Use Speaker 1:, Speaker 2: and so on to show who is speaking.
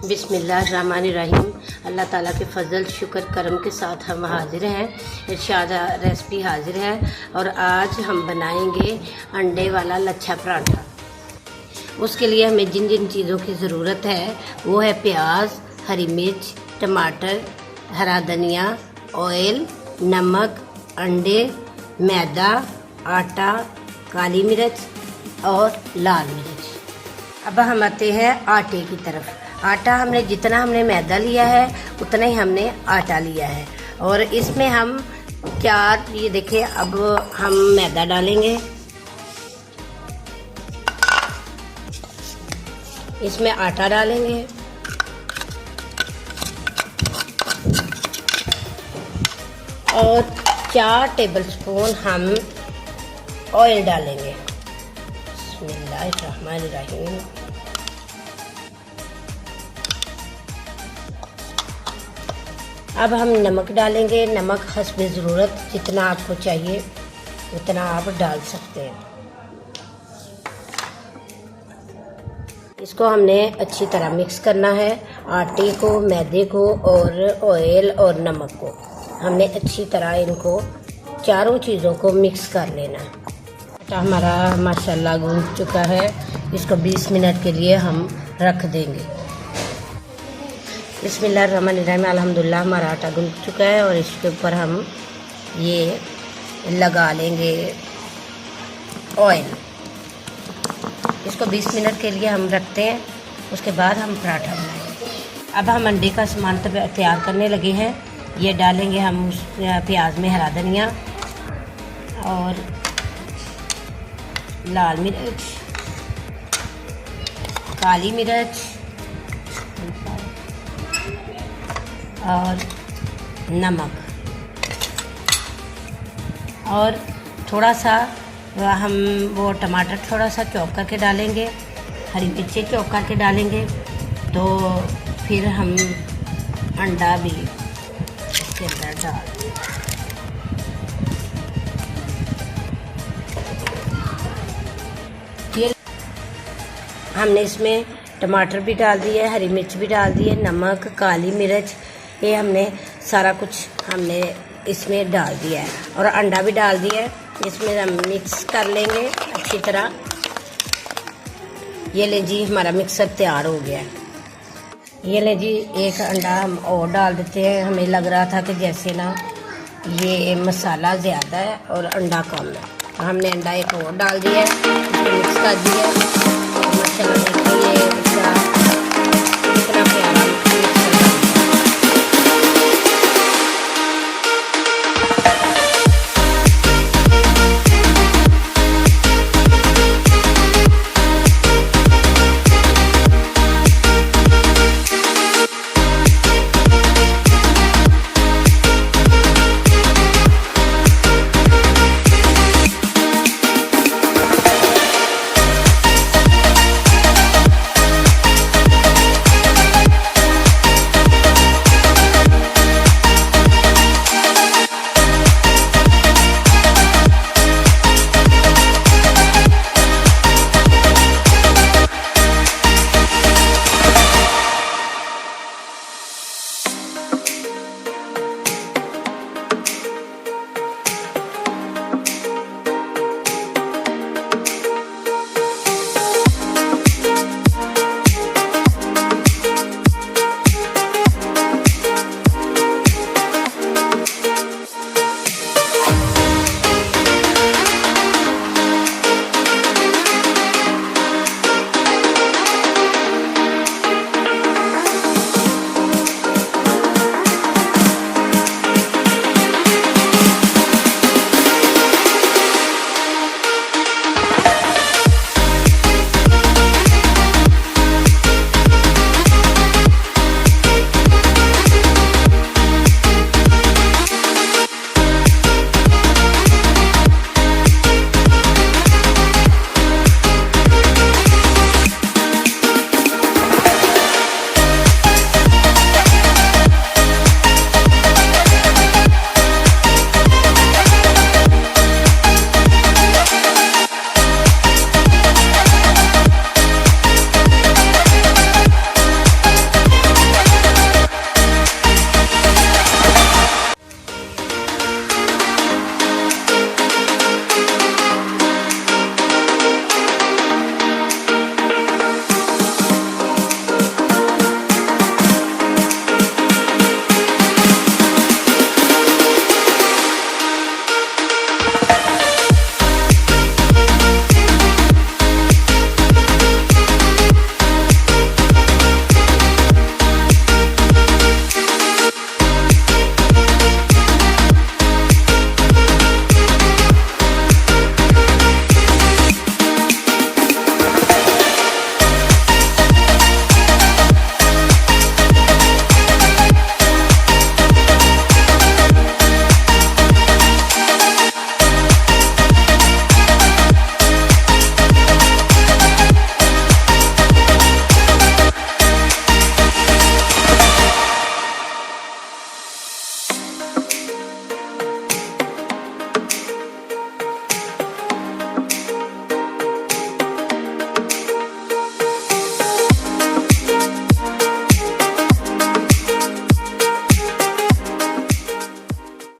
Speaker 1: बिस्मिल्लाहिर्रहमानिर्रहीम। अल्लाह ताला के फ़ज़ल शुक्र करम के साथ हम हाज़िर हैं। इरशाद रेसिपी हाज़िर है और आज हम बनाएंगे अंडे वाला लच्छा पराठा। उसके लिए हमें जिन जिन चीज़ों की ज़रूरत है वो है प्याज, हरी मिर्च, टमाटर, हरा धनिया, ऑयल, नमक, अंडे, मैदा, आटा, काली मिर्च और लाल मिर्च। अब हम आते हैं आटे की तरफ। आटा हमने जितना हमने मैदा लिया है उतना ही हमने आटा लिया है और इसमें हम ये देखिए, अब हम मैदा डालेंगे, इसमें आटा डालेंगे और 4 टेबलस्पून हम ऑयल डालेंगे। बिस्मिल्लाहिर्रहमानिर्रहीम। अब हम नमक डालेंगे। नमक हस्बे ज़रूरत, जितना आपको चाहिए उतना आप डाल सकते हैं। इसको हमने अच्छी तरह मिक्स करना है। आटे को, मैदे को और ऑयल और नमक को हमने अच्छी तरह इनको चारों चीज़ों को मिक्स कर लेना है। आटा हमारा माशाल्लाह गूंद चुका है। इसको 20 मिनट के लिए हम रख देंगे। बिस्मिल्लाहिर्रहमानिर्रहीम। अल्हम्दुलिल्लाह हमारा आटा गूंद चुका है और इसके ऊपर हम ये लगा लेंगे ऑयल। इसको 20 मिनट के लिए हम रखते हैं, उसके बाद हम पराठा बनाएंगे। अब हम अंडे का सामान तैयार करने लगे हैं। ये डालेंगे हम उस प्याज में हरा धनिया और लाल मिर्च, काली मिर्च और नमक और थोड़ा सा हम वो टमाटर थोड़ा सा चॉप करके डालेंगे, हरी मिर्ची चॉप करके डालेंगे। तो फिर हम अंडा भी इसके अंदर डाल फिर हमने इसमें टमाटर भी डाल दिए, हरी मिर्च भी डाल दिए, नमक, काली मिर्च, ये हमने सारा कुछ हमने इसमें डाल दिया है और अंडा भी डाल दिया है। इसमें हम मिक्स कर लेंगे अच्छी तरह। ये ले जी, हमारा मिक्सर तैयार हो गया है। ये ले जी, एक अंडा हम और डाल देते हैं। हमें लग रहा था कि जैसे ना ये मसाला ज़्यादा है और अंडा कम है, तो हमने अंडा एक और डाल दिया है, इसको मिक्स कर दिया। माशाल्लाह देखिए